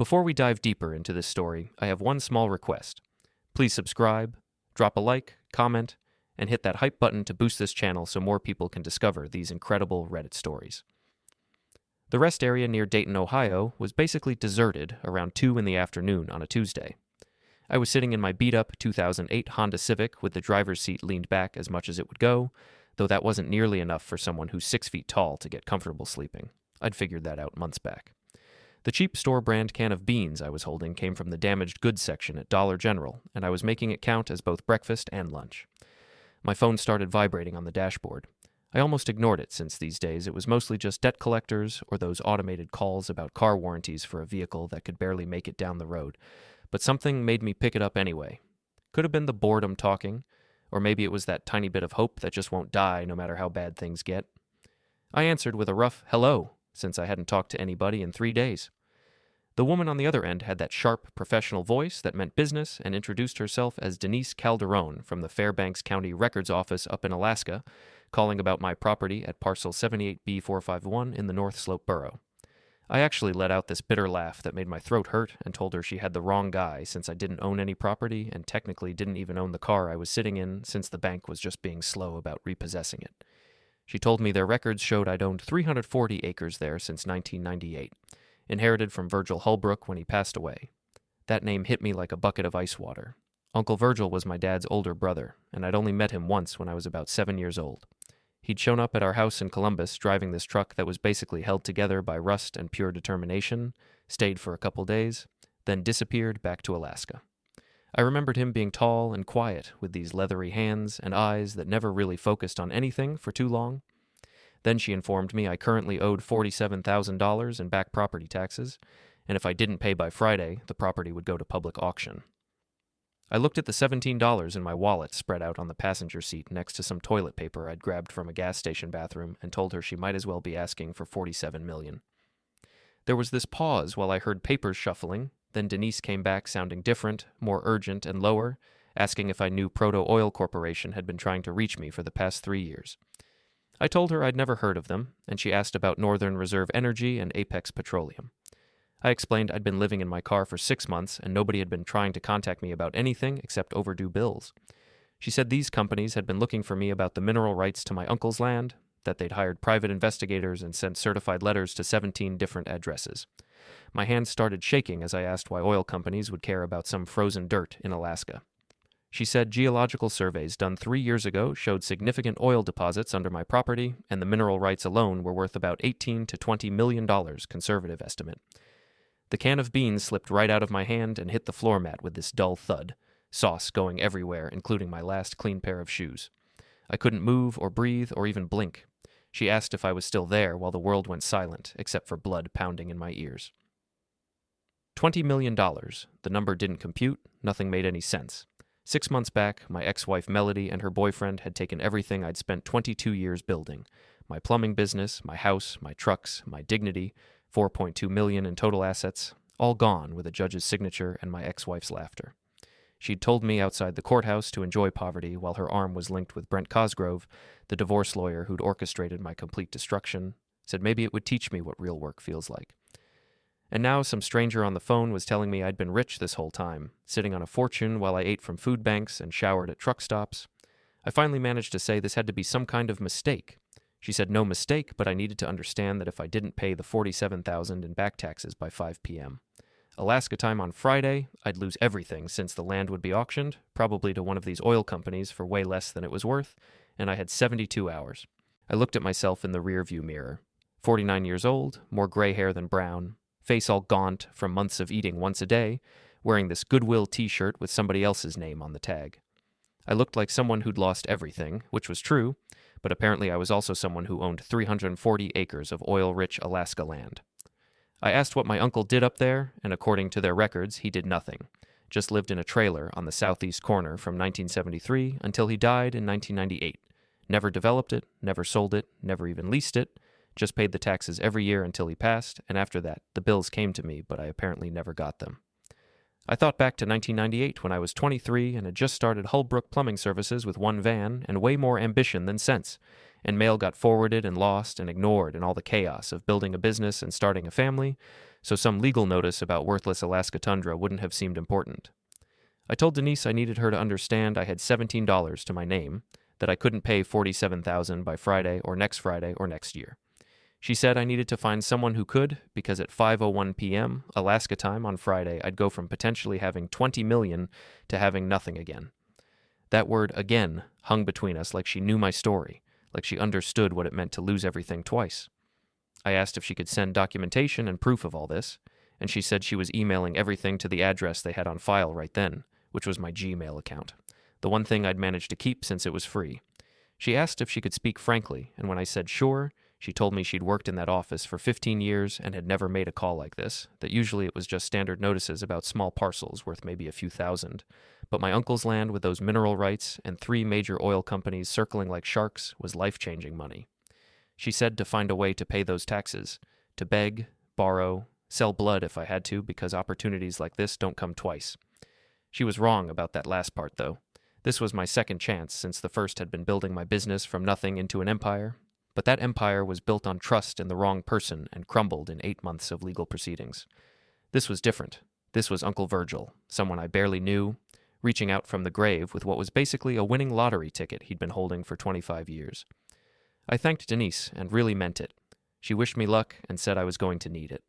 Before we dive deeper into this story, I have one small request. Please subscribe, drop a like, comment, and hit that hype button to boost this channel so more people can discover these incredible Reddit stories. The rest area near Dayton, Ohio was basically deserted around 2 in the afternoon on a Tuesday. I was sitting in my beat-up 2008 Honda Civic with the driver's seat leaned back as much as it would go, though that wasn't nearly enough for someone who's 6 feet tall to get comfortable sleeping. I'd figured that out months back. The cheap store brand can of beans I was holding came from the damaged goods section at Dollar General, and I was making it count as both breakfast and lunch. My phone started vibrating on the dashboard. I almost ignored it since these days it was mostly just debt collectors or those automated calls about car warranties for a vehicle that could barely make it down the road, but something made me pick it up anyway. Could have been the boredom talking, or maybe it was that tiny bit of hope that just won't die no matter how bad things get. I answered with a rough hello, since I hadn't talked to anybody in 3 days. The woman on the other end had that sharp, professional voice that meant business and introduced herself as Denise Calderon from the Fairbanks County Records Office up in Alaska, calling about my property at parcel 78B451 in the North Slope Borough. I actually let out this bitter laugh that made my throat hurt and told her she had the wrong guy since I didn't own any property and technically didn't even own the car I was sitting in since the bank was just being slow about repossessing it. She told me their records showed I'd owned 340 acres there since 1998, inherited from Virgil Hullbrook when he passed away. That name hit me like a bucket of ice water. Uncle Virgil was my dad's older brother, and I'd only met him once when I was about 7 years old. He'd shown up at our house in Columbus driving this truck that was basically held together by rust and pure determination, stayed for a couple days, then disappeared back to Alaska. I remembered him being tall and quiet, with these leathery hands and eyes that never really focused on anything for too long. Then she informed me I currently owed $47,000 in back property taxes, and if I didn't pay by Friday, the property would go to public auction. I looked at the $17 in my wallet spread out on the passenger seat next to some toilet paper I'd grabbed from a gas station bathroom and told her she might as well be asking for $47 million. There was this pause while I heard papers shuffling. Then Denise came back sounding different, more urgent and lower, asking if I knew Proto Oil Corporation had been trying to reach me for the past 3 years. I told her I'd never heard of them, and she asked about Northern Reserve Energy and Apex Petroleum. I explained I'd been living in my car for 6 months and nobody had been trying to contact me about anything except overdue bills. She said these companies had been looking for me about the mineral rights to my uncle's land, that they'd hired private investigators and sent certified letters to 17 different addresses. My hands started shaking as I asked why oil companies would care about some frozen dirt in Alaska. She said geological surveys done 3 years ago showed significant oil deposits under my property, and the mineral rights alone were worth about $18 to $20 million, conservative estimate. The can of beans slipped right out of my hand and hit the floor mat with this dull thud, sauce going everywhere, including my last clean pair of shoes. I couldn't move or breathe or even blink. She asked if I was still there while the world went silent, except for blood pounding in my ears. $20 million. The number didn't compute, nothing made any sense. 6 months back, my ex-wife Melody and her boyfriend had taken everything I'd spent 22 years building. My plumbing business, my house, my trucks, my dignity, $4.2 million in total assets, all gone with a judge's signature and my ex-wife's laughter. She'd told me outside the courthouse to enjoy poverty while her arm was linked with Brent Cosgrove, the divorce lawyer who'd orchestrated my complete destruction, said maybe it would teach me what real work feels like. And now some stranger on the phone was telling me I'd been rich this whole time, sitting on a fortune while I ate from food banks and showered at truck stops. I finally managed to say this had to be some kind of mistake. She said no mistake, but I needed to understand that if I didn't pay the $47,000 in back taxes by 5 p.m. Alaska time on Friday, I'd lose everything since the land would be auctioned, probably to one of these oil companies for way less than it was worth, and I had 72 hours. I looked at myself in the rearview mirror. 49 years old, more gray hair than brown, face all gaunt from months of eating once a day, wearing this Goodwill t-shirt with somebody else's name on the tag. I looked like someone who'd lost everything, which was true, but apparently I was also someone who owned 340 acres of oil-rich Alaska land. I asked what my uncle did up there, and according to their records, he did nothing. Just lived in a trailer on the southeast corner from 1973 until he died in 1998. Never developed it, never sold it, never even leased it, just paid the taxes every year until he passed, and after that, the bills came to me, but I apparently never got them. I thought back to 1998 when I was 23 and had just started Hullbrook plumbing services with one van and way more ambition than sense, and mail got forwarded and lost and ignored in all the chaos of building a business and starting a family, so some legal notice about worthless Alaska tundra wouldn't have seemed important. I told Denise I needed her to understand I had $17 to my name, that I couldn't pay $47,000 by Friday or next year. She said I needed to find someone who could, because at 5:01 p.m. Alaska time on Friday, I'd go from potentially having $20 million to having nothing again. That word again hung between us like she knew my story, like she understood what it meant to lose everything twice. I asked if she could send documentation and proof of all this, and she said she was emailing everything to the address they had on file right then, which was my Gmail account, the one thing I'd managed to keep since it was free. She asked if she could speak frankly, and when I said sure, she told me she'd worked in that office for 15 years and had never made a call like this, that usually it was just standard notices about small parcels worth maybe a few thousand. But my uncle's land with those mineral rights and 3 major oil companies circling like sharks was life-changing money. She said to find a way to pay those taxes, to beg, borrow, sell blood if I had to, because opportunities like this don't come twice. She was wrong about that last part, though. This was my second chance, since the first had been building my business from nothing into an empire. But that empire was built on trust in the wrong person and crumbled in 8 months of legal proceedings. This was different. This was Uncle Virgil, someone I barely knew, reaching out from the grave with what was basically a winning lottery ticket he'd been holding for 25 years. I thanked Denise and really meant it. She wished me luck and said I was going to need it.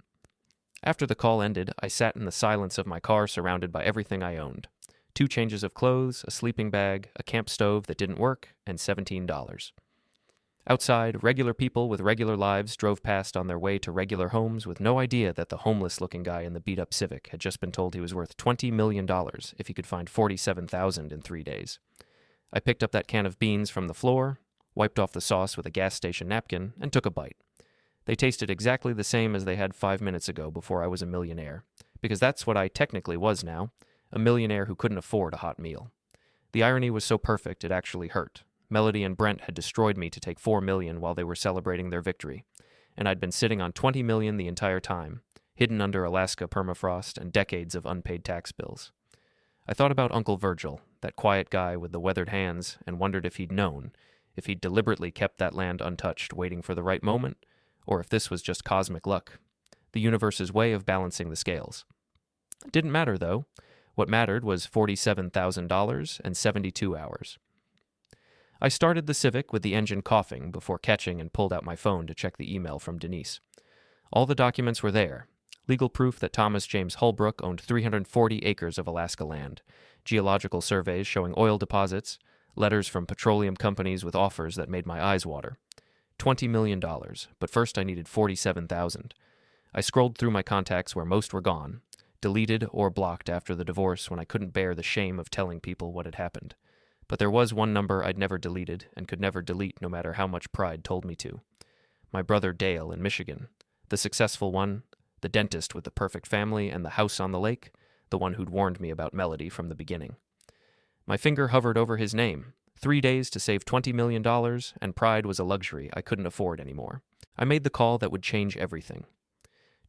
After the call ended, I sat in the silence of my car surrounded by everything I owned. 2 changes of clothes, a sleeping bag, a camp stove that didn't work, and $17. Outside, regular people with regular lives drove past on their way to regular homes with no idea that the homeless-looking guy in the beat-up Civic had just been told he was worth $20 million if he could find $47,000 in 3 days. I picked up that can of beans from the floor, wiped off the sauce with a gas station napkin, and took a bite. They tasted exactly the same as they had 5 minutes ago before I was a millionaire, because that's what I technically was now, a millionaire who couldn't afford a hot meal. The irony was so perfect it actually hurt. Melody and Brent had destroyed me to take $4 million while they were celebrating their victory, and I'd been sitting on $20 million the entire time, hidden under Alaska permafrost and decades of unpaid tax bills. I thought about Uncle Virgil, that quiet guy with the weathered hands, and wondered if he'd known, if he'd deliberately kept that land untouched, waiting for the right moment, or if this was just cosmic luck, the universe's way of balancing the scales. It didn't matter, though. What mattered was $47,000 and 72 hours. I started the Civic with the engine coughing before catching and pulled out my phone to check the email from Denise. All the documents were there. Legal proof that Thomas James Hullbrook owned 340 acres of Alaska land, geological surveys showing oil deposits, letters from petroleum companies with offers that made my eyes water. $20 million, but first I needed $47,000. I scrolled through my contacts where most were gone, deleted or blocked after the divorce when I couldn't bear the shame of telling people what had happened. But there was one number I'd never deleted and could never delete no matter how much pride told me to. My brother Dale in Michigan, the successful one, the dentist with the perfect family and the house on the lake, the one who'd warned me about Melody from the beginning. My finger hovered over his name. 3 days to save $20 million, and pride was a luxury I couldn't afford anymore. I made the call that would change everything.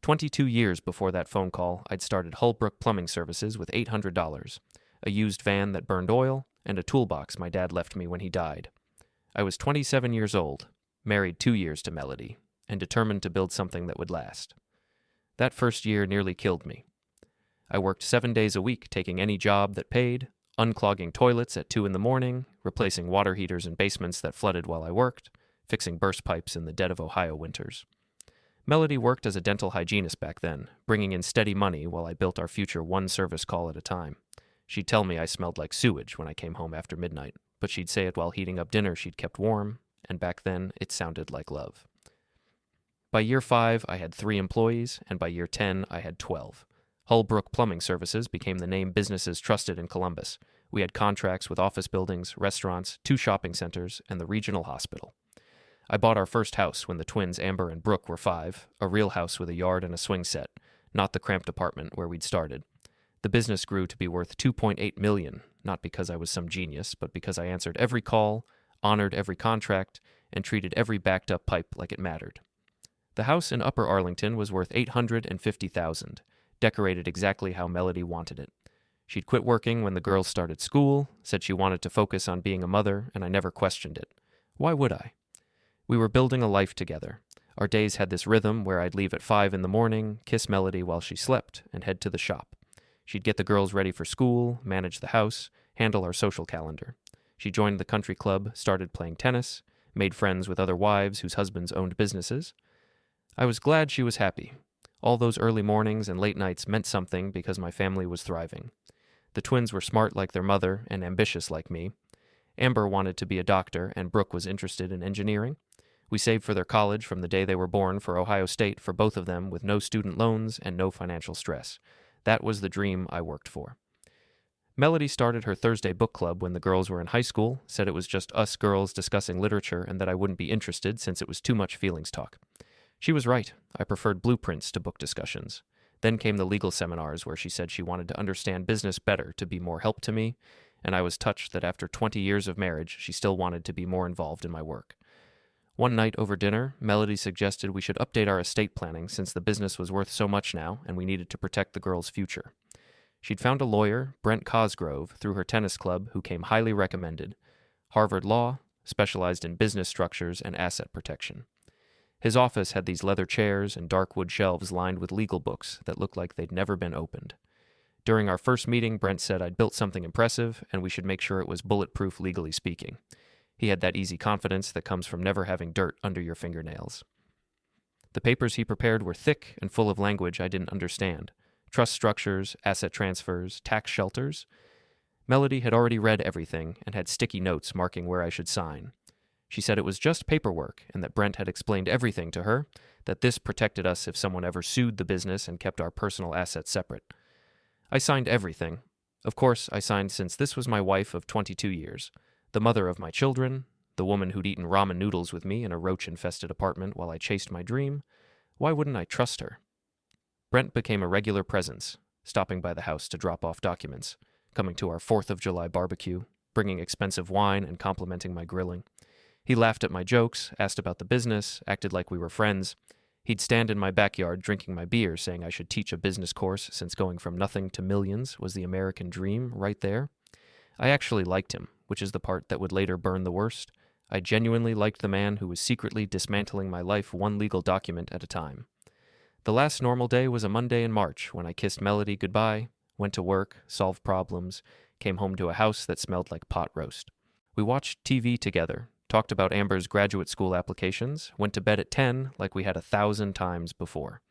22 years before that phone call, I'd started Hullbrook Plumbing Services with $800, a used van that burned oil, and a toolbox my dad left me when he died. I was 27 years old, married 2 years to Melody, and determined to build something that would last. That first year nearly killed me. I worked 7 days a week, taking any job that paid, unclogging toilets at 2 a.m, replacing water heaters in basements that flooded while I worked, fixing burst pipes in the dead of Ohio winters. Melody worked as a dental hygienist back then, bringing in steady money while I built our future one service call at a time. She'd tell me I smelled like sewage when I came home after midnight, but she'd say it while heating up dinner she'd kept warm, and back then it sounded like love. By year 5, I had 3 employees, and by year 10, I had 12. Hullbrook Plumbing Services became the name businesses trusted in Columbus. We had contracts with office buildings, restaurants, 2 shopping centers, and the regional hospital. I bought our first house when the twins Amber and Brooke were 5, a real house with a yard and a swing set, not the cramped apartment where we'd started. The business grew to be worth $2.8 million, not because I was some genius, but because I answered every call, honored every contract, and treated every backed-up pipe like it mattered. The house in Upper Arlington was worth $850,000, decorated exactly how Melody wanted it. She'd quit working when the girls started school, said she wanted to focus on being a mother, and I never questioned it. Why would I? We were building a life together, Our days had this rhythm where I'd leave at 5 in the morning, kiss Melody while she slept, and head to the shop. She'd get the girls ready for school, manage the house, handle our social calendar. She joined the country club, started playing tennis, made friends with other wives whose husbands owned businesses. I was glad she was happy. All those early mornings and late nights meant something because my family was thriving. The twins were smart like their mother and ambitious like me. Amber wanted to be a doctor, and Brooke was interested in engineering. We saved for their college from the day they were born for Ohio State for both of them with no student loans and no financial stress. That was the dream I worked for. Melody started her Thursday book club when the girls were in high school, said it was just us girls discussing literature and that I wouldn't be interested since it was too much feelings talk. She was right. I preferred blueprints to book discussions. Then came the legal seminars where she said she wanted to understand business better to be more help to me, and I was touched that after 20 years of marriage, she still wanted to be more involved in my work. One night over dinner, Melody suggested we should update our estate planning since the business was worth so much now and we needed to protect the girls' future. She'd found a lawyer, Brent Cosgrove, through her tennis club who came highly recommended. Harvard Law, specialized in business structures and asset protection. His office had these leather chairs and dark wood shelves lined with legal books that looked like they'd never been opened. During our first meeting, Brent said I'd built something impressive and we should make sure it was bulletproof legally speaking. He had that easy confidence that comes from never having dirt under your fingernails. The papers he prepared were thick and full of language I didn't understand. Trust structures, asset transfers, tax shelters. Melody had already read everything and had sticky notes marking where I should sign. She said it was just paperwork and that Brent had explained everything to her, that this protected us if someone ever sued the business and kept our personal assets separate. I signed everything. Of course, I signed since this was my wife of 22 years, the mother of my children, the woman who'd eaten ramen noodles with me in a roach-infested apartment while I chased my dream. Why wouldn't I trust her? Brent became a regular presence, stopping by the house to drop off documents, coming to our 4th of July barbecue, bringing expensive wine and complimenting my grilling. He laughed at my jokes, asked about the business, acted like we were friends. He'd stand in my backyard drinking my beer, saying I should teach a business course since going from nothing to millions was the American dream right there. I actually liked him, which is the part that would later burn the worst. I genuinely liked the man who was secretly dismantling my life one legal document at a time. The last normal day was a Monday in March when I kissed Melody goodbye, went to work, solved problems, came home to a house that smelled like pot roast. We watched TV together, talked about Amber's graduate school applications, went to bed at 10 like we had 1,000 times before.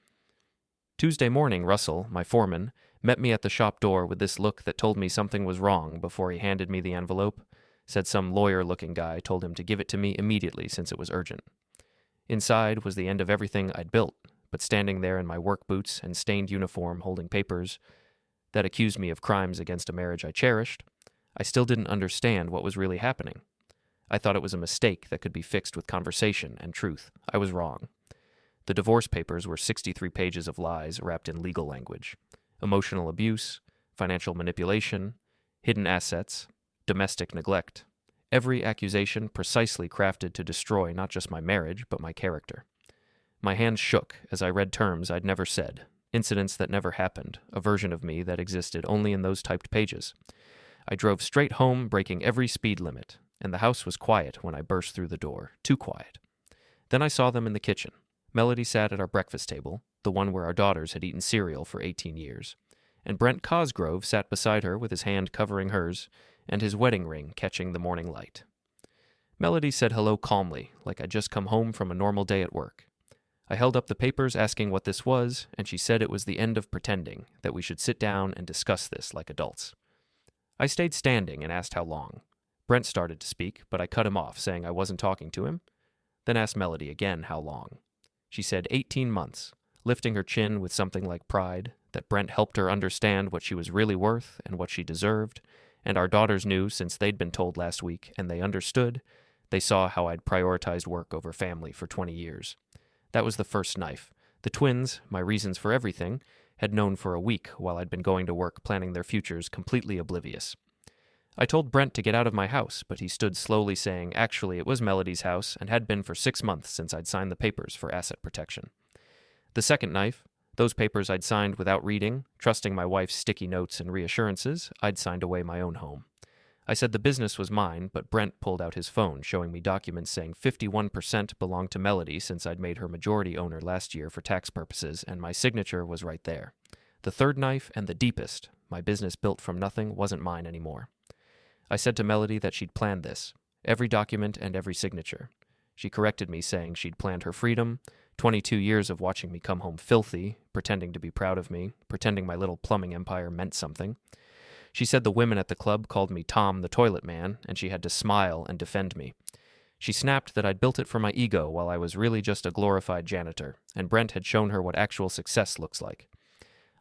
Tuesday morning, Russell, my foreman, met me at the shop door with this look that told me something was wrong before he handed me the envelope, said some lawyer-looking guy told him to give it to me immediately since it was urgent. Inside was the end of everything I'd built, but standing there in my work boots and stained uniform holding papers that accused me of crimes against a marriage I cherished, I still didn't understand what was really happening. I thought it was a mistake that could be fixed with conversation and truth. I was wrong. The divorce papers were 63 pages of lies wrapped in legal language. Emotional abuse, financial manipulation, hidden assets, domestic neglect. Every accusation precisely crafted to destroy not just my marriage, but my character. My hands shook as I read terms I'd never said, incidents that never happened, a version of me that existed only in those typed pages. I drove straight home, breaking every speed limit, and the house was quiet when I burst through the door, too quiet. Then I saw them in the kitchen. Melody sat at our breakfast table, the one where our daughters had eaten cereal for 18 years, and Brent Cosgrove sat beside her with his hand covering hers and his wedding ring catching the morning light. Melody said hello calmly, like I'd just come home from a normal day at work. I held up the papers asking what this was, and she said it was the end of pretending, that we should sit down and discuss this like adults. I stayed standing and asked how long. Brent started to speak, but I cut him off, saying I wasn't talking to him, then asked Melody again how long. She said 18 months, lifting her chin with something like pride, that Brent helped her understand what she was really worth and what she deserved, and our daughters knew since they'd been told last week, and they understood. They saw how I'd prioritized work over family for 20 years. That was the first knife. The twins, my reasons for everything, had known for a week while I'd been going to work planning their futures completely oblivious. I told Brent to get out of my house, but he stood slowly saying actually it was Melody's house and had been for 6 months since I'd signed the papers for asset protection. The second knife, those papers I'd signed without reading, trusting my wife's sticky notes and reassurances, I'd signed away my own home. I said the business was mine, but Brent pulled out his phone, showing me documents saying 51% belonged to Melody since I'd made her majority owner last year for tax purposes, and my signature was right there. The third knife and the deepest, my business built from nothing, wasn't mine anymore. I said to Melody that she'd planned this, every document and every signature. She corrected me, saying she'd planned her freedom, 22 years of watching me come home filthy, pretending to be proud of me, pretending my little plumbing empire meant something. She said the women at the club called me Tom the Toilet Man, and she had to smile and defend me. She snapped that I'd built it for my ego while I was really just a glorified janitor, and Brent had shown her what actual success looks like.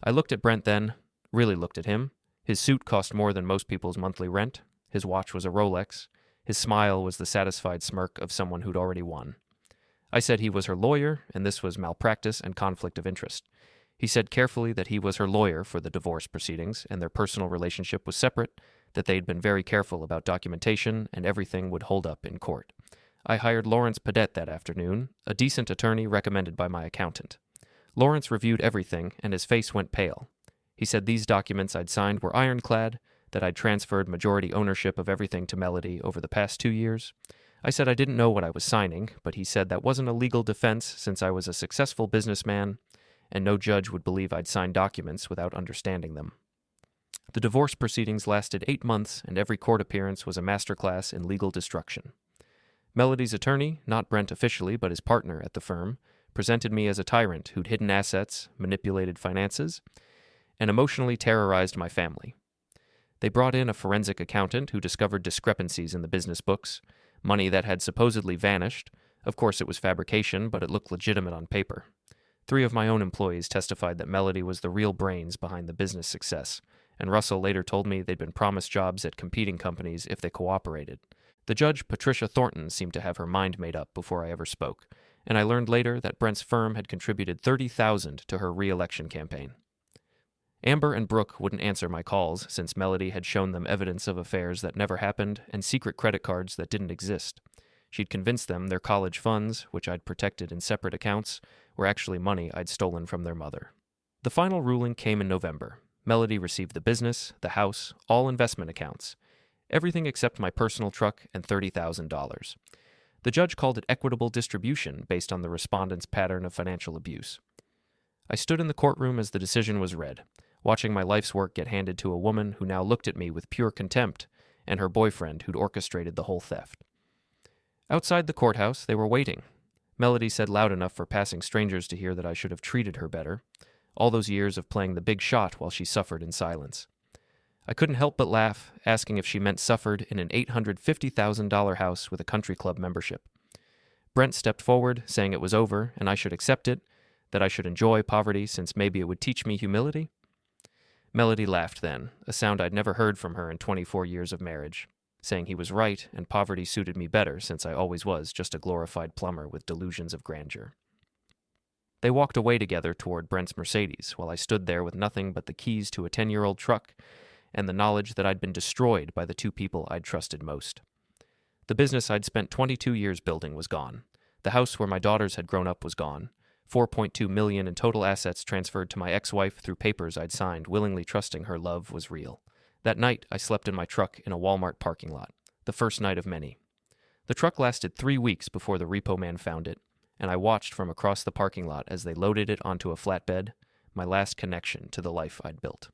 I looked at Brent then, really looked at him. His suit cost more than most people's monthly rent. His watch was a Rolex. His smile was the satisfied smirk of someone who'd already won. I said he was her lawyer, and this was malpractice and conflict of interest. He said carefully that he was her lawyer for the divorce proceedings, and their personal relationship was separate, that they'd been very careful about documentation, and everything would hold up in court. I hired Lawrence Padette that afternoon, a decent attorney recommended by my accountant. Lawrence reviewed everything, and his face went pale. He said these documents I'd signed were ironclad, that I'd transferred majority ownership of everything to Melody over the past 2 years. I said I didn't know what I was signing, but he said that wasn't a legal defense since I was a successful businessman, and no judge would believe I'd signed documents without understanding them. The divorce proceedings lasted 8 months, and every court appearance was a masterclass in legal destruction. Melody's attorney, not Brent officially but his partner at the firm, presented me as a tyrant who'd hidden assets, manipulated finances, and emotionally terrorized my family. They brought in a forensic accountant who discovered discrepancies in the business books, money that had supposedly vanished. Of course it was fabrication, but it looked legitimate on paper. 3 of my own employees testified that Melody was the real brains behind the business success, and Russell later told me they'd been promised jobs at competing companies if they cooperated. The judge, Patricia Thornton, seemed to have her mind made up before I ever spoke, and I learned later that Brent's firm had contributed $30,000 to her re-election campaign. Amber and Brooke wouldn't answer my calls since Melody had shown them evidence of affairs that never happened and secret credit cards that didn't exist. She'd convinced them their college funds, which I'd protected in separate accounts, were actually money I'd stolen from their mother. The final ruling came in November. Melody received the business, the house, all investment accounts, everything except my personal truck and $30,000. The judge called it equitable distribution based on the respondent's pattern of financial abuse. I stood in the courtroom as the decision was read, watching my life's work get handed to a woman who now looked at me with pure contempt, and her boyfriend who'd orchestrated the whole theft. Outside the courthouse, they were waiting. Melody said loud enough for passing strangers to hear that I should have treated her better, all those years of playing the big shot while she suffered in silence. I couldn't help but laugh, asking if she meant suffered in an $850,000 house with a country club membership. Brent stepped forward, saying it was over, and I should accept it, that I should enjoy poverty since maybe it would teach me humility. Melody laughed then, a sound I'd never heard from her in 24 years of marriage, saying he was right and poverty suited me better since I always was just a glorified plumber with delusions of grandeur. They walked away together toward Brent's Mercedes, while I stood there with nothing but the keys to a 10-year-old truck and the knowledge that I'd been destroyed by the 2 people I'd trusted most. The business I'd spent 22 years building was gone. The house where my daughters had grown up was gone. $4.2 million in total assets transferred to my ex-wife through papers I'd signed, willingly trusting her love was real. That night, I slept in my truck in a Walmart parking lot, the first night of many. The truck lasted 3 weeks before the repo man found it, and I watched from across the parking lot as they loaded it onto a flatbed, my last connection to the life I'd built.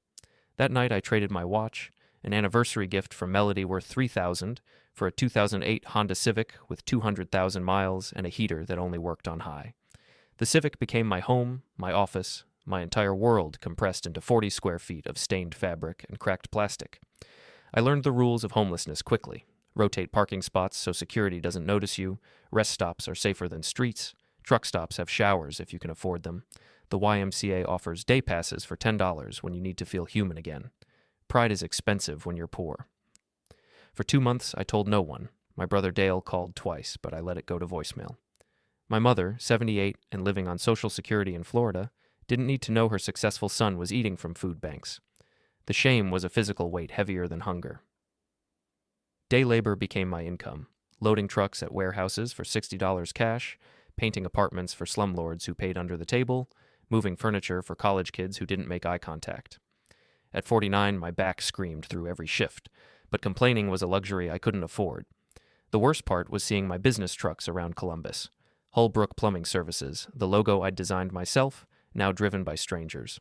That night, I traded my watch, an anniversary gift from Melody worth $3,000, for a 2008 Honda Civic with 200,000 miles and a heater that only worked on high. The Civic became my home, my office, my entire world compressed into 40 square feet of stained fabric and cracked plastic. I learned the rules of homelessness quickly. Rotate parking spots so security doesn't notice you. Rest stops are safer than streets. Truck stops have showers if you can afford them. The YMCA offers day passes for $10 when you need to feel human again. Pride is expensive when you're poor. For 2 months, I told no one. My brother Dale called twice, but I let it go to voicemail. My mother, 78 and living on Social Security in Florida, didn't need to know her successful son was eating from food banks. The shame was a physical weight heavier than hunger. Day labor became my income, loading trucks at warehouses for $60 cash, painting apartments for slumlords who paid under the table, moving furniture for college kids who didn't make eye contact. At 49, my back screamed through every shift, but complaining was a luxury I couldn't afford. The worst part was seeing my business trucks around Columbus. Hullbrook Plumbing Services, the logo I'd designed myself, now driven by strangers.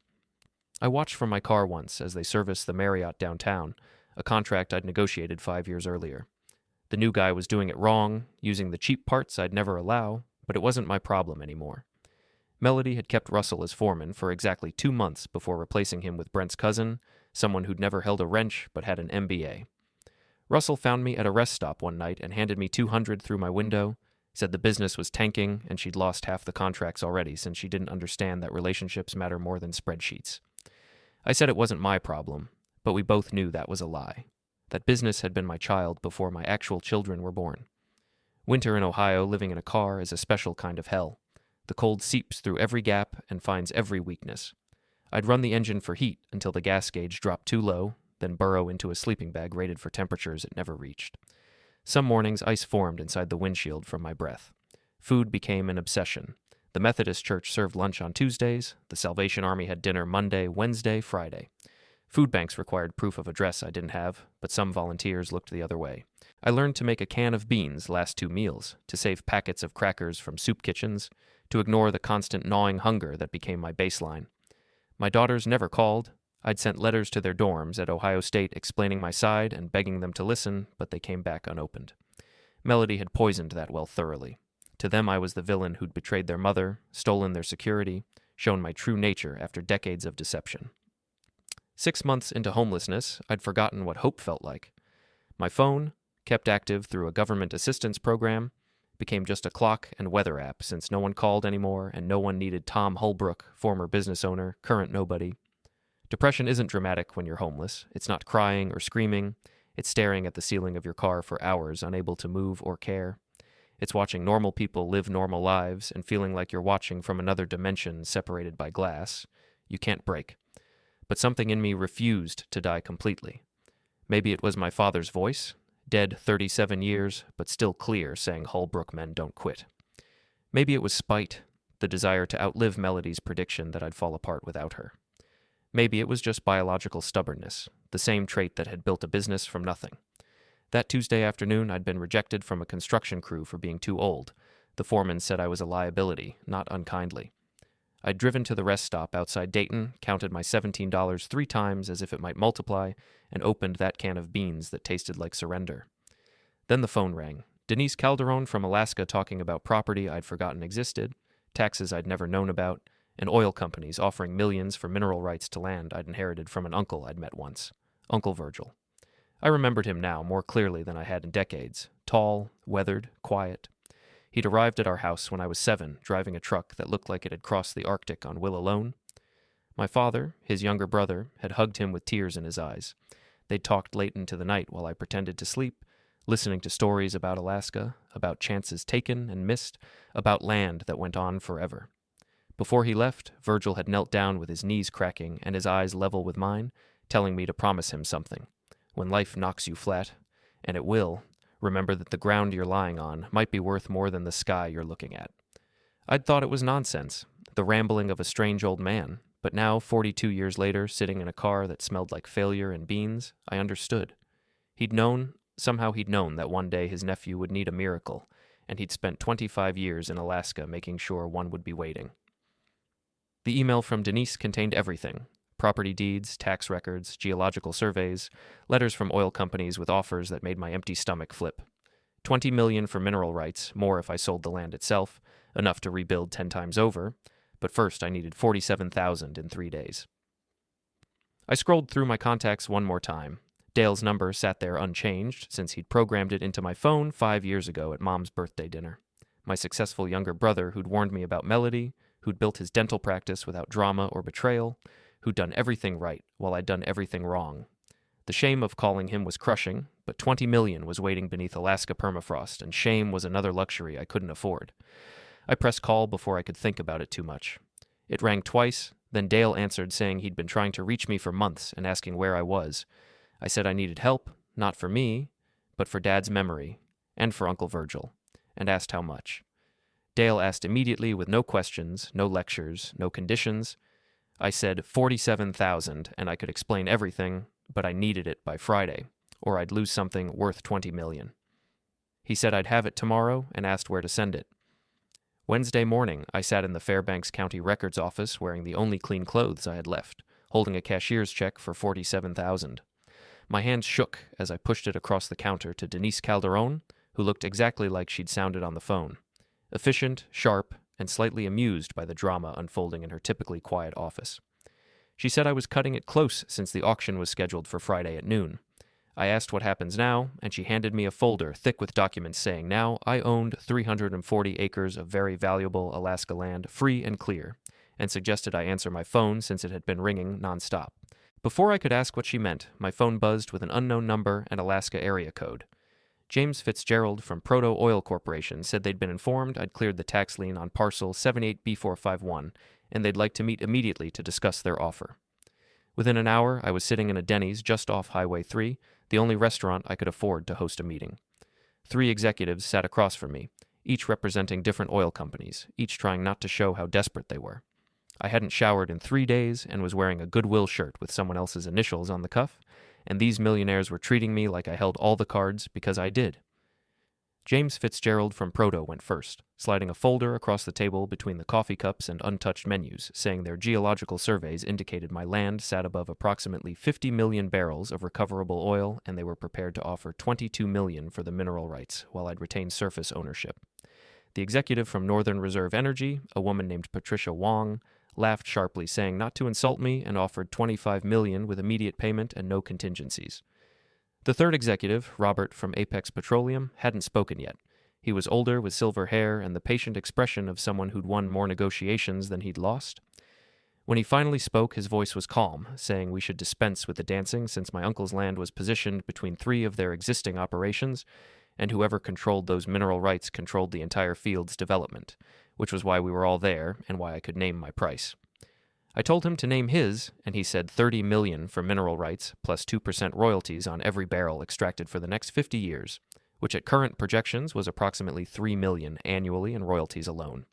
I watched from my car once as they serviced the Marriott downtown, a contract I'd negotiated 5 years earlier. The new guy was doing it wrong, using the cheap parts I'd never allow, but it wasn't my problem anymore. Melody had kept Russell as foreman for exactly 2 months before replacing him with Brent's cousin, someone who'd never held a wrench but had an MBA. Russell found me at a rest stop one night and handed me $200 through my window, said the business was tanking and she'd lost half the contracts already since she didn't understand that relationships matter more than spreadsheets. I said it wasn't my problem, but we both knew that was a lie. That business had been my child before my actual children were born. Winter in Ohio living in a car is a special kind of hell. The cold seeps through every gap and finds every weakness. I'd run the engine for heat until the gas gauge dropped too low, then burrow into a sleeping bag rated for temperatures it never reached. Some mornings ice formed inside the windshield from my breath. Food became an obsession. The Methodist Church served lunch on Tuesdays, the Salvation Army had dinner Monday, Wednesday, Friday. Food banks required proof of address I didn't have, but some volunteers looked the other way. I learned to make a can of beans last 2 meals, to save packets of crackers from soup kitchens, to ignore the constant gnawing hunger that became my baseline. My daughters never called. I'd sent letters to their dorms at Ohio State explaining my side and begging them to listen, but they came back unopened. Melody had poisoned that well thoroughly. To them I was the villain who'd betrayed their mother, stolen their security, shown my true nature after decades of deception. 6 months into homelessness, I'd forgotten what hope felt like. My phone, kept active through a government assistance program, became just a clock and weather app since no one called anymore and no one needed Tom Hullbrook, former business owner, current nobody. Depression isn't dramatic when you're homeless. It's not crying or screaming. It's staring at the ceiling of your car for hours, unable to move or care. It's watching normal people live normal lives and feeling like you're watching from another dimension separated by glass. You can't break. But something in me refused to die completely. Maybe it was my father's voice, dead 37 years, but still clear, saying Hullbrook men don't quit. Maybe it was spite, the desire to outlive Melody's prediction that I'd fall apart without her. Maybe it was just biological stubbornness, the same trait that had built a business from nothing. That Tuesday afternoon, I'd been rejected from a construction crew for being too old. The foreman said I was a liability, not unkindly. I'd driven to the rest stop outside Dayton, counted my $17 3 times as if it might multiply, and opened that can of beans that tasted like surrender. Then the phone rang. Denise Calderon from Alaska talking about property I'd forgotten existed, taxes I'd never known about, and oil companies offering millions for mineral rights to land I'd inherited from an uncle I'd met once, Uncle Virgil. I remembered him now more clearly than I had in decades, tall, weathered, quiet. He'd arrived at our house when I was 7, driving a truck that looked like it had crossed the Arctic on will alone. My father, his younger brother, had hugged him with tears in his eyes. They'd talked late into the night while I pretended to sleep, listening to stories about Alaska, about chances taken and missed, about land that went on forever. Before he left, Virgil had knelt down with his knees cracking and his eyes level with mine, telling me to promise him something. When life knocks you flat, and it will, remember that the ground you're lying on might be worth more than the sky you're looking at. I'd thought it was nonsense, the rambling of a strange old man, but now, 42 years later, sitting in a car that smelled like failure and beans, I understood. Somehow he'd known that one day his nephew would need a miracle, and he'd spent 25 years in Alaska making sure one would be waiting. The email from Denise contained everything: property deeds, tax records, geological surveys, letters from oil companies with offers that made my empty stomach flip. $20 million for mineral rights, more if I sold the land itself, enough to rebuild 10 times over, but first I needed $47,000 in 3 days. I scrolled through my contacts one more time. Dale's number sat there unchanged since he'd programmed it into my phone 5 years ago at Mom's birthday dinner. My successful younger brother who'd warned me about Melody, who'd built his dental practice without drama or betrayal, who'd done everything right while I'd done everything wrong. The shame of calling him was crushing, but $20 million was waiting beneath Alaska permafrost, and shame was another luxury I couldn't afford. I pressed call before I could think about it too much. It rang twice, then Dale answered saying he'd been trying to reach me for months and asking where I was. I said I needed help, not for me, but for Dad's memory, and for Uncle Virgil, and asked how much. Dale asked immediately with no questions, no lectures, no conditions. I said $47,000, and I could explain everything, but I needed it by Friday. or I'd lose something worth $20 million. He said I'd have it tomorrow and asked where to send it. Wednesday morning, I sat in the Fairbanks County Records office wearing the only clean clothes I had left, holding a cashier's check for $47,000. My hands shook as I pushed it across the counter to Denise Calderon, who looked exactly like she'd sounded on the phone. Efficient, sharp, and slightly amused by the drama unfolding in her typically quiet office. She said I was cutting it close since the auction was scheduled for Friday at noon. I asked what happens now, and she handed me a folder thick with documents saying now I owned 340 acres of very valuable Alaska land, free and clear, and suggested I answer my phone since it had been ringing nonstop. Before I could ask what she meant, my phone buzzed with an unknown number and Alaska area code. James Fitzgerald from Proto Oil Corporation said they'd been informed I'd cleared the tax lien on parcel 78B451, and they'd like to meet immediately to discuss their offer. Within an hour, I was sitting in a Denny's just off Highway 3, the only restaurant I could afford to host a meeting. 3 executives sat across from me, each representing different oil companies, each trying not to show how desperate they were. I hadn't showered in 3 days and was wearing a Goodwill shirt with someone else's initials on the cuff, and these millionaires were treating me like I held all the cards because I did. James Fitzgerald from Proto went first, sliding a folder across the table between the coffee cups and untouched menus, saying their geological surveys indicated my land sat above approximately 50 million barrels of recoverable oil, and they were prepared to offer $22 million for the mineral rights, while I'd retain surface ownership. The executive from Northern Reserve Energy, a woman named Patricia Wong, laughed sharply, saying not to insult me, and offered $25 million with immediate payment and no contingencies. The third executive, Robert from Apex Petroleum, hadn't spoken yet. He was older with silver hair and the patient expression of someone who'd won more negotiations than he'd lost. When he finally spoke, his voice was calm, saying we should dispense with the dancing since my uncle's land was positioned between 3 of their existing operations, and whoever controlled those mineral rights controlled the entire field's development, which was why we were all there and why I could name my price. I told him to name his, and he said $30 million for mineral rights plus 2% royalties on every barrel extracted for the next 50 years, which at current projections was approximately $3 million annually in royalties alone.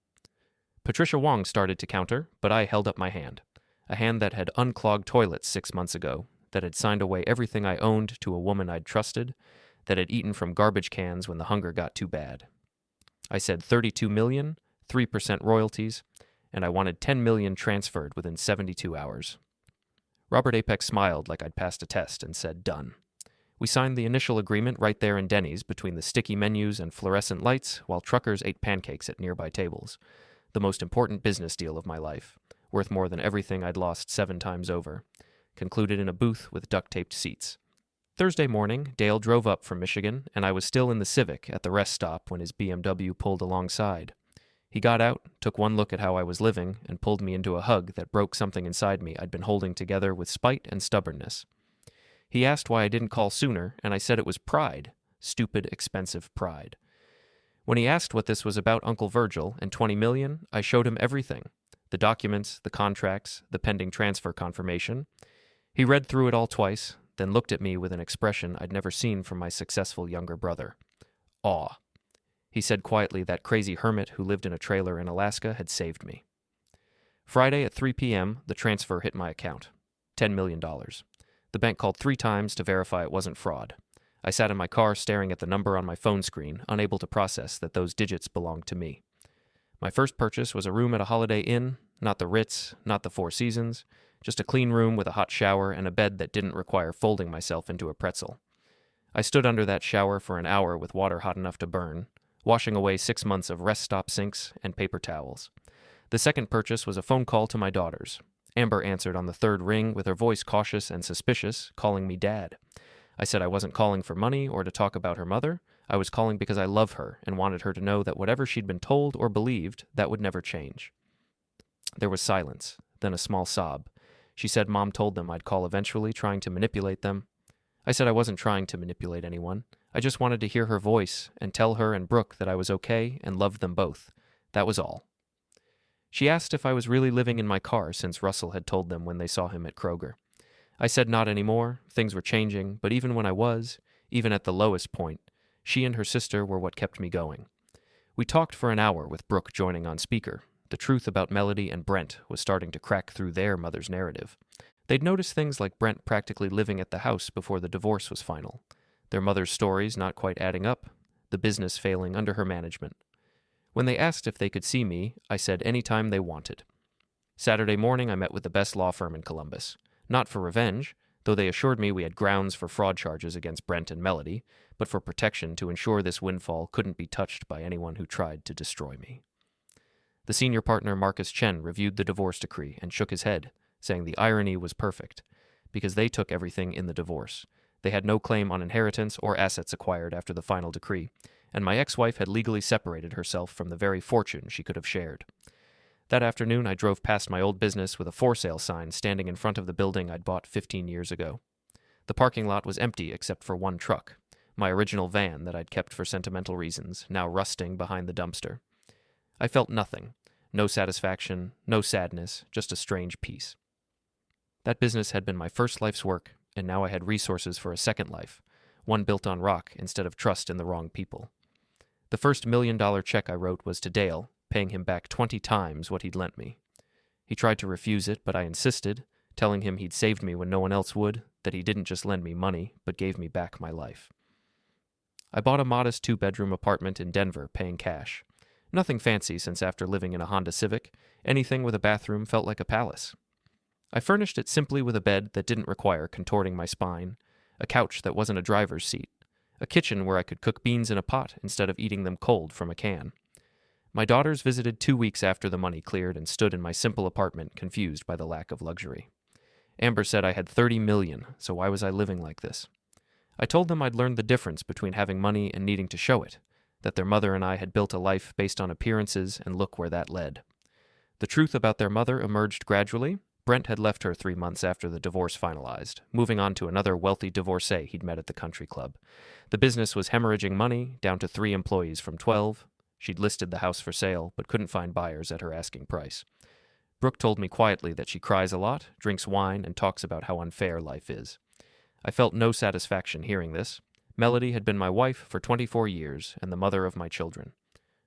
Patricia Wong started to counter, but I held up my hand, a hand that had unclogged toilets 6 months ago, that had signed away everything I owned to a woman I'd trusted, that had eaten from garbage cans when the hunger got too bad. I said $32 million, 3% royalties, and I wanted $10 million transferred within 72 hours. Robert Apex smiled like I'd passed a test and said, done. We signed the initial agreement right there in Denny's between the sticky menus and fluorescent lights while truckers ate pancakes at nearby tables. The most important business deal of my life, worth more than everything I'd lost 7 times over, concluded in a booth with duct-taped seats. Thursday morning, Dale drove up from Michigan, and I was still in the Civic at the rest stop when his BMW pulled alongside. He got out, took one look at how I was living, and pulled me into a hug that broke something inside me I'd been holding together with spite and stubbornness. He asked why I didn't call sooner, and I said it was pride. Stupid, expensive pride. When he asked what this was about Uncle Virgil and $20 million, I showed him everything. The documents, the contracts, the pending transfer confirmation. He read through it all twice, then looked at me with an expression I'd never seen from my successful younger brother. Awe. He said quietly that crazy hermit who lived in a trailer in Alaska had saved me. Friday at 3 p.m., the transfer hit my account. $10 million. The bank called 3 times to verify it wasn't fraud. I sat in my car staring at the number on my phone screen, unable to process that those digits belonged to me. My first purchase was a room at a Holiday Inn, not the Ritz, not the Four Seasons, just a clean room with a hot shower and a bed that didn't require folding myself into a pretzel. I stood under that shower for an hour with water hot enough to burn, washing away 6 months of rest stop sinks and paper towels. The second purchase was a phone call to my daughters. Amber answered on the 3rd ring with her voice cautious and suspicious, calling me Dad. I said I wasn't calling for money or to talk about her mother. I was calling because I love her and wanted her to know that whatever she'd been told or believed, that would never change. There was silence, then a small sob. She said Mom told them I'd call eventually, trying to manipulate them. I said I wasn't trying to manipulate anyone. I just wanted to hear her voice and tell her and Brooke that I was okay and loved them both. That was all. She asked if I was really living in my car since Russell had told them when they saw him at Kroger. I said not anymore, things were changing, but even when I was, even at the lowest point, she and her sister were what kept me going. We talked for an hour with Brooke joining on speaker. The truth about Melody and Brent was starting to crack through their mother's narrative. They'd noticed things like Brent practically living at the house before the divorce was final, their mother's stories not quite adding up, the business failing under her management. When they asked if they could see me, I said anytime they wanted. Saturday morning, I met with the best law firm in Columbus. Not for revenge, though they assured me we had grounds for fraud charges against Brent and Melody, but for protection to ensure this windfall couldn't be touched by anyone who tried to destroy me. The senior partner, Marcus Chen, reviewed the divorce decree and shook his head, saying the irony was perfect, because they took everything in the divorce. They had no claim on inheritance or assets acquired after the final decree, and my ex-wife had legally separated herself from the very fortune she could have shared. That afternoon, I drove past my old business with a for sale sign standing in front of the building I'd bought 15 years ago. The parking lot was empty except for one truck, my original van that I'd kept for sentimental reasons, now rusting behind the dumpster. I felt nothing. No satisfaction, no sadness, just a strange peace. That business had been my first life's work, and now I had resources for a second life, one built on rock instead of trust in the wrong people. The first $1 million check I wrote was to Dale, paying him back 20 times what he'd lent me. He tried to refuse it, but I insisted, telling him he'd saved me when no one else would, that he didn't just lend me money, but gave me back my life. I bought a modest 2-bedroom apartment in Denver, paying cash. Nothing fancy, since after living in a Honda Civic, anything with a bathroom felt like a palace. I furnished it simply with a bed that didn't require contorting my spine, a couch that wasn't a driver's seat, a kitchen where I could cook beans in a pot instead of eating them cold from a can. My daughters visited 2 weeks after the money cleared and stood in my simple apartment, confused by the lack of luxury. Amber said I had $30 million, so why was I living like this? I told them I'd learned the difference between having money and needing to show it, that their mother and I had built a life based on appearances, and look where that led. The truth about their mother emerged gradually. Brent had left her 3 months after the divorce finalized, moving on to another wealthy divorcee he'd met at the country club. The business was hemorrhaging money, down to 3 employees from 12. She'd listed the house for sale, but couldn't find buyers at her asking price. Brooke told me quietly that she cries a lot, drinks wine, and talks about how unfair life is. I felt no satisfaction hearing this. Melody had been my wife for 24 years and the mother of my children.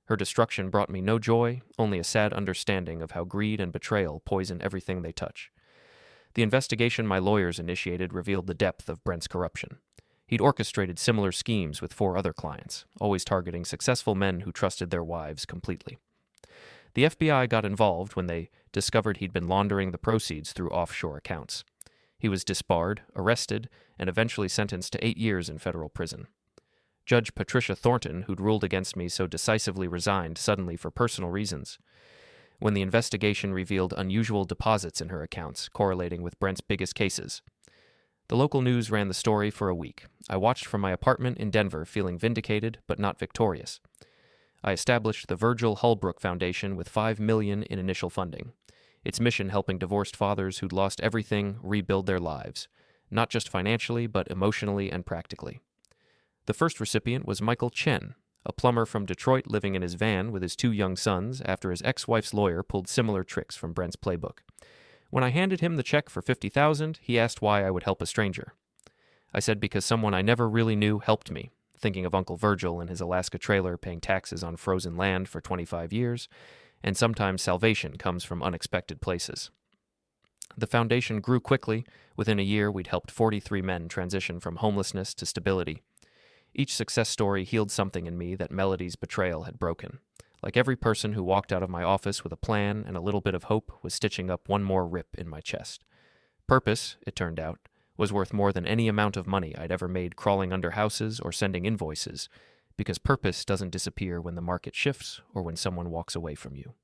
Her destruction brought me no joy, only a sad understanding of how greed and betrayal poison everything they touch. The investigation my lawyers initiated revealed the depth of Brent's corruption. He'd orchestrated similar schemes with 4 other clients, always targeting successful men who trusted their wives completely. The FBI got involved when they discovered he'd been laundering the proceeds through offshore accounts. He was disbarred, arrested, and eventually sentenced to 8 years in federal prison. Judge Patricia Thornton, who'd ruled against me so decisively, resigned suddenly for personal reasons. When the investigation revealed unusual deposits in her accounts, correlating with Brent's biggest cases. The local news ran the story for a week. I watched from my apartment in Denver, feeling vindicated but not victorious. I established the Virgil Hullbrook Foundation with $5 million in initial funding. Its mission helping divorced fathers who'd lost everything rebuild their lives, not just financially, but emotionally and practically. The first recipient was Michael Chen, a plumber from Detroit living in his van with his 2 young sons after his ex-wife's lawyer pulled similar tricks from Brent's playbook. When I handed him the check for $50,000, he asked why I would help a stranger. I said because someone I never really knew helped me, thinking of Uncle Virgil in his Alaska trailer paying taxes on frozen land for 25 years, and sometimes salvation comes from unexpected places. The foundation grew quickly. Within a year, we'd helped 43 men transition from homelessness to stability. Each success story healed something in me that Melody's betrayal had broken. Like every person who walked out of my office with a plan and a little bit of hope was stitching up one more rip in my chest. Purpose, it turned out, was worth more than any amount of money I'd ever made crawling under houses or sending invoices, because purpose doesn't disappear when the market shifts or when someone walks away from you.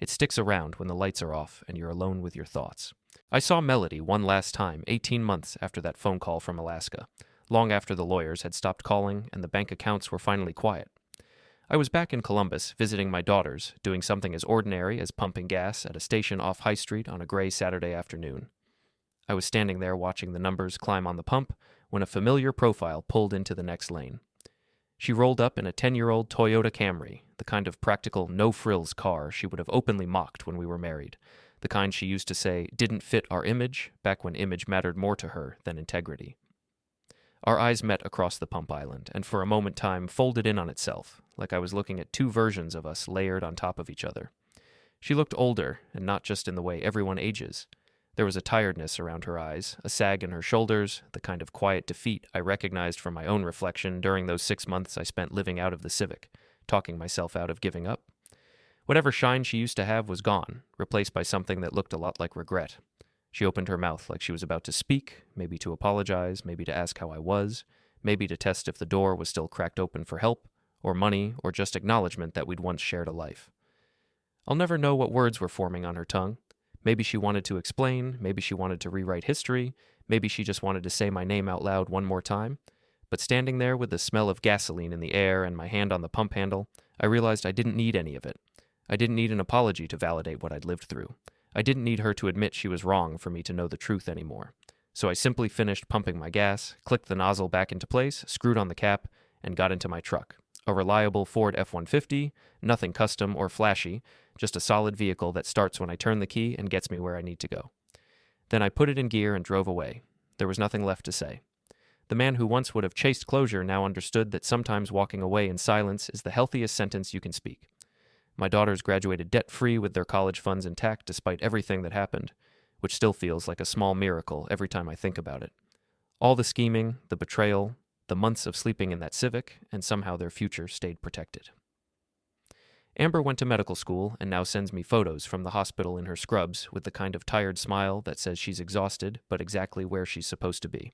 It sticks around when the lights are off and you're alone with your thoughts. I saw Melody one last time 18 months after that phone call from Alaska, long after the lawyers had stopped calling and the bank accounts were finally quiet. I was back in Columbus visiting my daughters, doing something as ordinary as pumping gas at a station off High Street on a gray Saturday afternoon. I was standing there watching the numbers climb on the pump when a familiar profile pulled into the next lane. She rolled up in a 10-year-old Toyota Camry, the kind of practical, no-frills car she would have openly mocked when we were married, the kind she used to say didn't fit our image back when image mattered more to her than integrity. Our eyes met across the pump island, and for a moment time folded in on itself, like I was looking at 2 versions of us layered on top of each other. She looked older, and not just in the way everyone ages. There was a tiredness around her eyes, a sag in her shoulders, the kind of quiet defeat I recognized from my own reflection during those 6 months I spent living out of the Civic, talking myself out of giving up. Whatever shine she used to have was gone, replaced by something that looked a lot like regret. She opened her mouth like she was about to speak, maybe to apologize, maybe to ask how I was, maybe to test if the door was still cracked open for help, or money, or just acknowledgement that we'd once shared a life. I'll never know what words were forming on her tongue. Maybe she wanted to explain, maybe she wanted to rewrite history, maybe she just wanted to say my name out loud one more time. But standing there with the smell of gasoline in the air and my hand on the pump handle, I realized I didn't need any of it. I didn't need an apology to validate what I'd lived through. I didn't need her to admit she was wrong for me to know the truth anymore. So I simply finished pumping my gas, clicked the nozzle back into place, screwed on the cap, and got into my truck. A reliable Ford F-150, nothing custom or flashy, just a solid vehicle that starts when I turn the key and gets me where I need to go. Then I put it in gear and drove away. There was nothing left to say. The man who once would have chased closure now understood that sometimes walking away in silence is the healthiest sentence you can speak. My daughters graduated debt-free with their college funds intact despite everything that happened, which still feels like a small miracle every time I think about it. All the scheming, the betrayal, the months of sleeping in that Civic, and somehow their future stayed protected. Amber went to medical school and now sends me photos from the hospital in her scrubs with the kind of tired smile that says she's exhausted but exactly where she's supposed to be.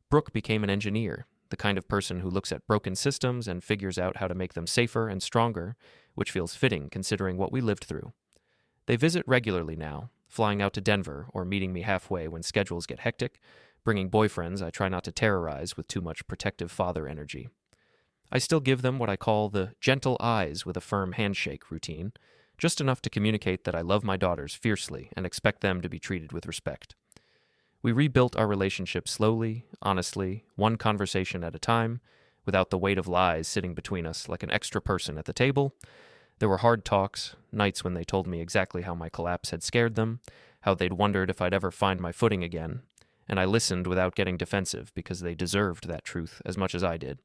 Brooke became an engineer, the kind of person who looks at broken systems and figures out how to make them safer and stronger, which feels fitting considering what we lived through. They visit regularly now, flying out to Denver or meeting me halfway when schedules get hectic, bringing boyfriends I try not to terrorize with too much protective father energy. I still give them what I call the gentle eyes with a firm handshake routine, just enough to communicate that I love my daughters fiercely and expect them to be treated with respect. We rebuilt our relationship slowly, honestly, one conversation at a time, without the weight of lies sitting between us like an extra person at the table. There were hard talks, nights when they told me exactly how my collapse had scared them, how they'd wondered if I'd ever find my footing again, and I listened without getting defensive because they deserved that truth as much as I did.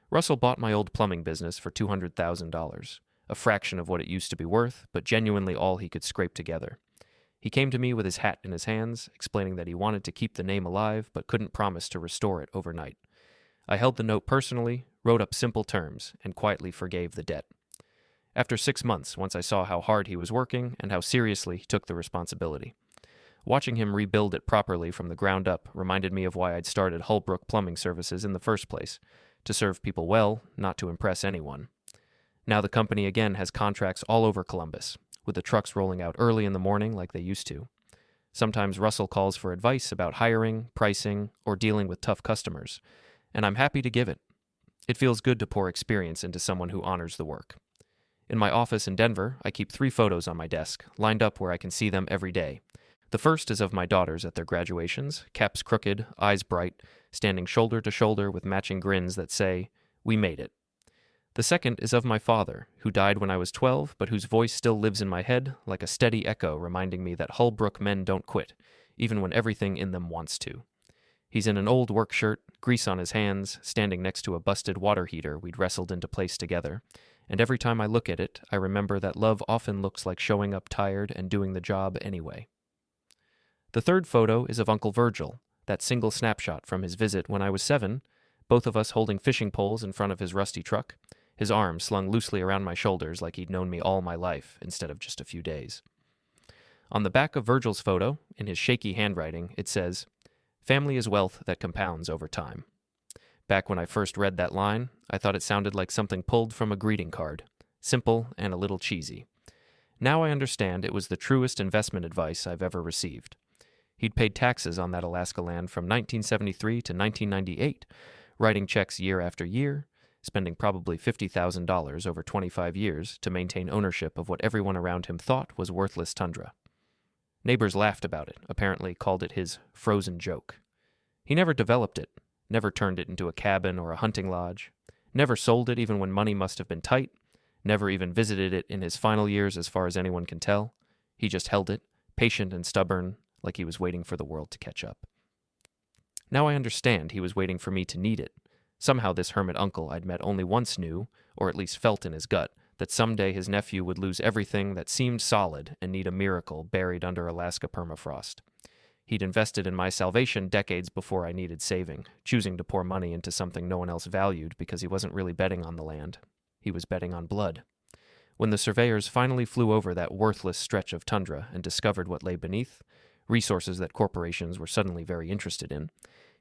Russell bought my old plumbing business for $200,000, a fraction of what it used to be worth, but genuinely all he could scrape together. He came to me with his hat in his hands, explaining that he wanted to keep the name alive but couldn't promise to restore it overnight. I held the note personally, wrote up simple terms, and quietly forgave the debt. After 6 months, once I saw how hard he was working and how seriously he took the responsibility. Watching him rebuild it properly from the ground up reminded me of why I'd started Hullbrook Plumbing Services in the first place, to serve people well, not to impress anyone. Now the company again has contracts all over Columbus, with the trucks rolling out early in the morning like they used to. Sometimes Russell calls for advice about hiring, pricing, or dealing with tough customers, and I'm happy to give it. It feels good to pour experience into someone who honors the work. In my office in Denver, I keep 3 photos on my desk, lined up where I can see them every day. The first is of my daughters at their graduations, caps crooked, eyes bright, standing shoulder to shoulder with matching grins that say, "We made it." The second is of my father, who died when I was 12, but whose voice still lives in my head like a steady echo reminding me that Hullbrook men don't quit, even when everything in them wants to. He's in an old work shirt, grease on his hands, standing next to a busted water heater we'd wrestled into place together, and every time I look at it, I remember that love often looks like showing up tired and doing the job anyway. The third photo is of Uncle Virgil, that single snapshot from his visit when I was 7, both of us holding fishing poles in front of his rusty truck, his arm slung loosely around my shoulders like he'd known me all my life instead of just a few days. On the back of Virgil's photo, in his shaky handwriting, it says, "Family is wealth that compounds over time." Back when I first read that line, I thought it sounded like something pulled from a greeting card, simple and a little cheesy. Now I understand it was the truest investment advice I've ever received. He'd paid taxes on that Alaska land from 1973 to 1998, writing checks year after year, spending probably $50,000 over 25 years to maintain ownership of what everyone around him thought was worthless tundra. Neighbors laughed about it, apparently called it his frozen joke. He never developed it, never turned it into a cabin or a hunting lodge, never sold it even when money must have been tight, never even visited it in his final years as far as anyone can tell. He just held it, patient and stubborn, like he was waiting for the world to catch up. Now I understand he was waiting for me to need it. Somehow this hermit uncle I'd met only once knew, or at least felt in his gut, that someday his nephew would lose everything that seemed solid and need a miracle buried under Alaska permafrost. He'd invested in my salvation decades before I needed saving, choosing to pour money into something no one else valued because he wasn't really betting on the land. He was betting on blood. When the surveyors finally flew over that worthless stretch of tundra and discovered what lay beneath, resources that corporations were suddenly very interested in,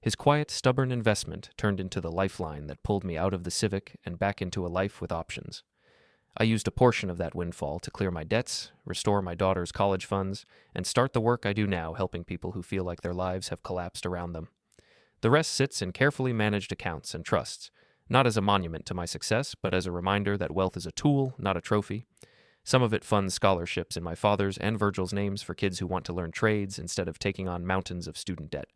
his quiet, stubborn investment turned into the lifeline that pulled me out of the Civic and back into a life with options. I used a portion of that windfall to clear my debts, restore my daughter's college funds, and start the work I do now helping people who feel like their lives have collapsed around them. The rest sits in carefully managed accounts and trusts, not as a monument to my success, but as a reminder that wealth is a tool, not a trophy. Some of it funds scholarships in my father's and Virgil's names for kids who want to learn trades instead of taking on mountains of student debt,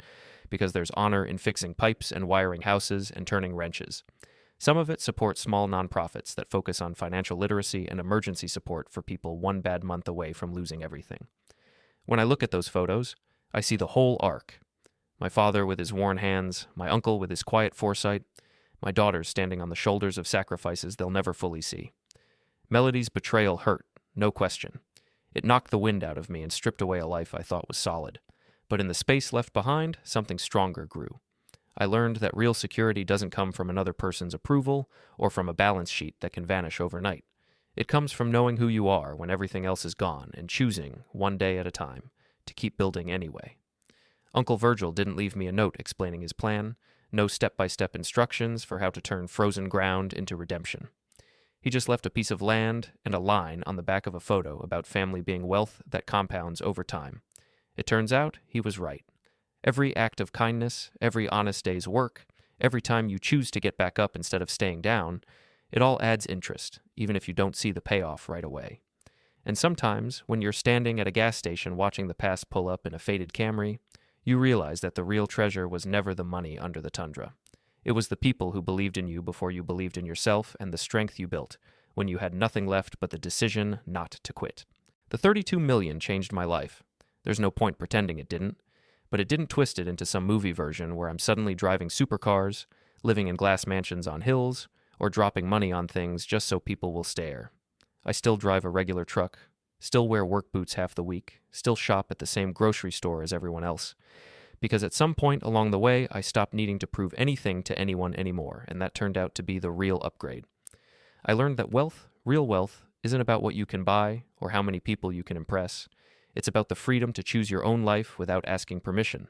because there's honor in fixing pipes and wiring houses and turning wrenches. Some of it supports small nonprofits that focus on financial literacy and emergency support for people one bad month away from losing everything. When I look at those photos, I see the whole arc. My father with his worn hands, my uncle with his quiet foresight, my daughters standing on the shoulders of sacrifices they'll never fully see. Melody's betrayal hurt, no question. It knocked the wind out of me and stripped away a life I thought was solid. But in the space left behind, something stronger grew. I learned that real security doesn't come from another person's approval or from a balance sheet that can vanish overnight. It comes from knowing who you are when everything else is gone and choosing, one day at a time, to keep building anyway. Uncle Virgil didn't leave me a note explaining his plan, no step-by-step instructions for how to turn frozen ground into redemption. He just left a piece of land and a line on the back of a photo about family being wealth that compounds over time. It turns out he was right. Every act of kindness, every honest day's work, every time you choose to get back up instead of staying down, it all adds interest, even if you don't see the payoff right away. And sometimes, when you're standing at a gas station watching the past pull up in a faded Camry, you realize that the real treasure was never the money under the tundra. It was the people who believed in you before you believed in yourself and the strength you built, when you had nothing left but the decision not to quit. The $32 million changed my life. There's no point pretending it didn't. But it didn't twist it into some movie version where I'm suddenly driving supercars, living in glass mansions on hills, or dropping money on things just so people will stare. I still drive a regular truck, still wear work boots half the week, still shop at the same grocery store as everyone else. Because at some point along the way, I stopped needing to prove anything to anyone anymore, and that turned out to be the real upgrade. I learned that wealth, real wealth, isn't about what you can buy or how many people you can impress. It's about the freedom to choose your own life without asking permission,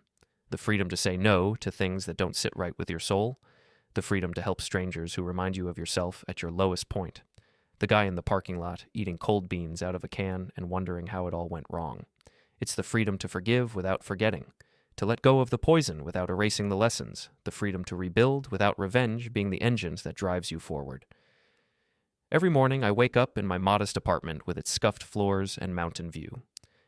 the freedom to say no to things that don't sit right with your soul, the freedom to help strangers who remind you of yourself at your lowest point, the guy in the parking lot eating cold beans out of a can and wondering how it all went wrong. It's the freedom to forgive without forgetting, to let go of the poison without erasing the lessons, the freedom to rebuild without revenge being the engines that drives you forward. Every morning I wake up in my modest apartment with its scuffed floors and mountain view,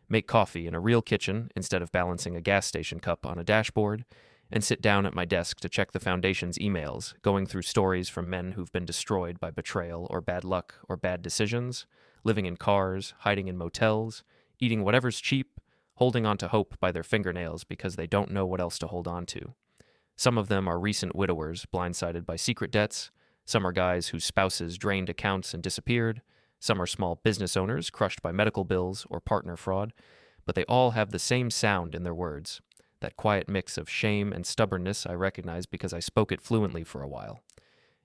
make coffee in a real kitchen instead of balancing a gas station cup on a dashboard, and sit down at my desk to check the Foundation's emails, going through stories from men who've been destroyed by betrayal or bad luck or bad decisions, living in cars, hiding in motels, eating whatever's cheap, holding on to hope by their fingernails because they don't know what else to hold on to. Some of them are recent widowers blindsided by secret debts, some are guys whose spouses drained accounts and disappeared, some are small business owners crushed by medical bills or partner fraud, but they all have the same sound in their words, that quiet mix of shame and stubbornness I recognize because I spoke it fluently for a while.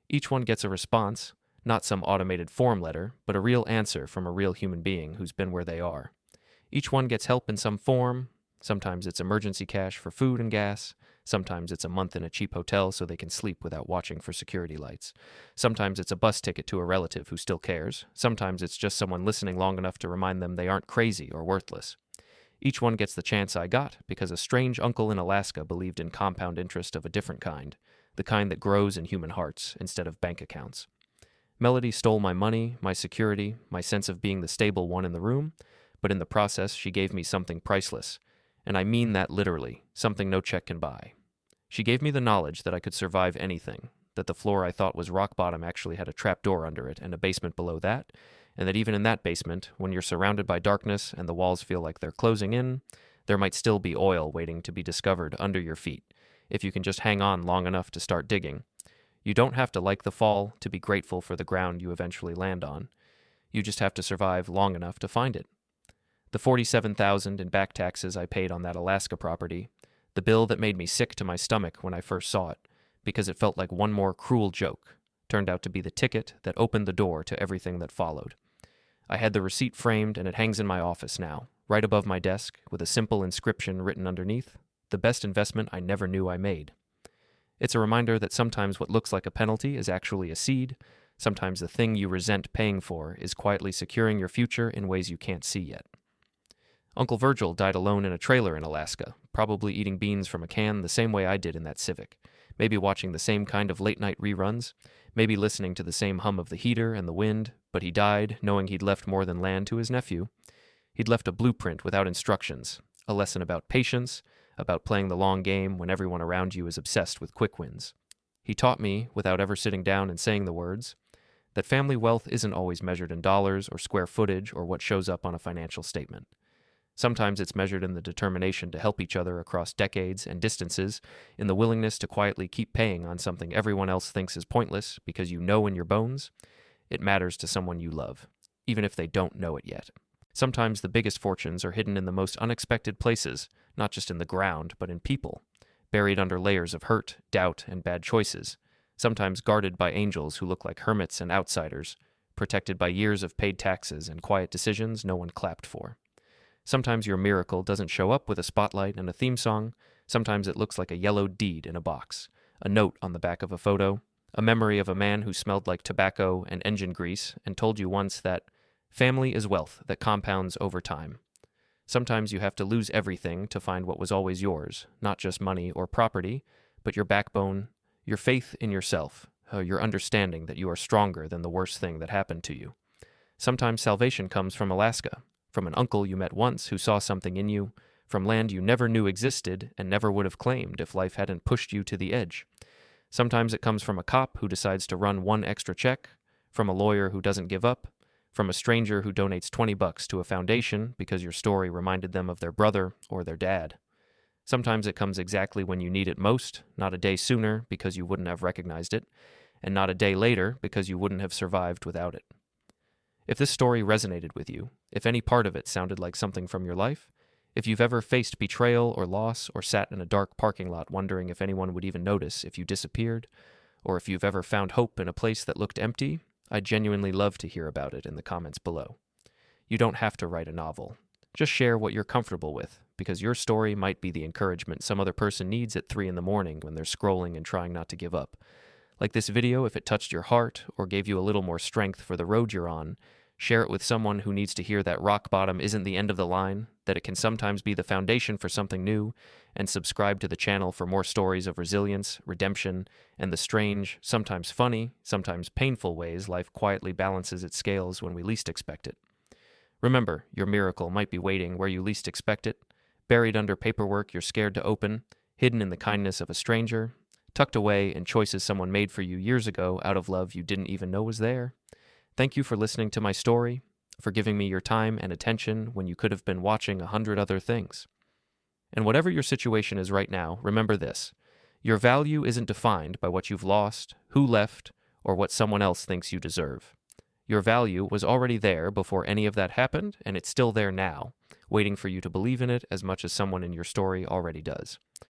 Each one gets a response, not some automated form letter, but a real answer from a real human being who's been where they are. Each one gets help in some form. Sometimes it's emergency cash for food and gas. Sometimes it's a month in a cheap hotel so they can sleep without watching for security lights. Sometimes it's a bus ticket to a relative who still cares. Sometimes it's just someone listening long enough to remind them they aren't crazy or worthless. Each one gets the chance I got because a strange uncle in Alaska believed in compound interest of a different kind, the kind that grows in human hearts instead of bank accounts. Melody stole my money, my security, my sense of being the stable one in the room, but in the process she gave me something priceless. And I mean that literally, something no check can buy. She gave me the knowledge that I could survive anything, that the floor I thought was rock bottom actually had a trap door under it and a basement below that, and that even in that basement, when you're surrounded by darkness and the walls feel like they're closing in, there might still be oil waiting to be discovered under your feet, if you can just hang on long enough to start digging. You don't have to like the fall to be grateful for the ground you eventually land on. You just have to survive long enough to find it. The $47,000 in back taxes I paid on that Alaska property, the bill that made me sick to my stomach when I first saw it, because it felt like one more cruel joke, turned out to be the ticket that opened the door to everything that followed. I had the receipt framed, and it hangs in my office now, right above my desk, with a simple inscription written underneath, "The best investment I never knew I made." It's a reminder that sometimes what looks like a penalty is actually a seed. Sometimes the thing you resent paying for is quietly securing your future in ways you can't see yet. Uncle Virgil died alone in a trailer in Alaska, probably eating beans from a can the same way I did in that Civic, maybe watching the same kind of late-night reruns, maybe listening to the same hum of the heater and the wind, but he died knowing he'd left more than land to his nephew. He'd left a blueprint without instructions, a lesson about patience, about playing the long game when everyone around you is obsessed with quick wins. He taught me, without ever sitting down and saying the words, that family wealth isn't always measured in dollars or square footage or what shows up on a financial statement. Sometimes it's measured in the determination to help each other across decades and distances, in the willingness to quietly keep paying on something everyone else thinks is pointless because you know in your bones it matters to someone you love, even if they don't know it yet. Sometimes the biggest fortunes are hidden in the most unexpected places, not just in the ground, but in people, buried under layers of hurt, doubt, and bad choices, sometimes guarded by angels who look like hermits and outsiders, protected by years of paid taxes and quiet decisions no one clapped for. Sometimes your miracle doesn't show up with a spotlight and a theme song. Sometimes it looks like a yellowed deed in a box, a note on the back of a photo, a memory of a man who smelled like tobacco and engine grease and told you once that family is wealth that compounds over time. Sometimes you have to lose everything to find what was always yours, not just money or property, but your backbone, your faith in yourself, your understanding that you are stronger than the worst thing that happened to you. Sometimes salvation comes from Alaska, from an uncle you met once who saw something in you, from land you never knew existed and never would have claimed if life hadn't pushed you to the edge. Sometimes it comes from a cop who decides to run one extra check, from a lawyer who doesn't give up, from a stranger who donates $20 to a foundation because your story reminded them of their brother or their dad. Sometimes it comes exactly when you need it most, not a day sooner because you wouldn't have recognized it, and not a day later because you wouldn't have survived without it. If this story resonated with you, if any part of it sounded like something from your life, if you've ever faced betrayal or loss or sat in a dark parking lot wondering if anyone would even notice if you disappeared, or if you've ever found hope in a place that looked empty, I'd genuinely love to hear about it in the comments below. You don't have to write a novel. Just share what you're comfortable with, because your story might be the encouragement some other person needs at 3 a.m. when they're scrolling and trying not to give up. Like this video, if it touched your heart or gave you a little more strength for the road you're on, share it with someone who needs to hear that rock bottom isn't the end of the line, that it can sometimes be the foundation for something new, and subscribe to the channel for more stories of resilience, redemption, and the strange, sometimes funny, sometimes painful ways life quietly balances its scales when we least expect it. Remember, your miracle might be waiting where you least expect it, buried under paperwork you're scared to open, hidden in the kindness of a stranger, tucked away in choices someone made for you years ago out of love you didn't even know was there. Thank you for listening to my story, for giving me your time and attention when you could have been watching 100 other things. And whatever your situation is right now, remember this: your value isn't defined by what you've lost, who left, or what someone else thinks you deserve. Your value was already there before any of that happened, and it's still there now, waiting for you to believe in it as much as someone in your story already does.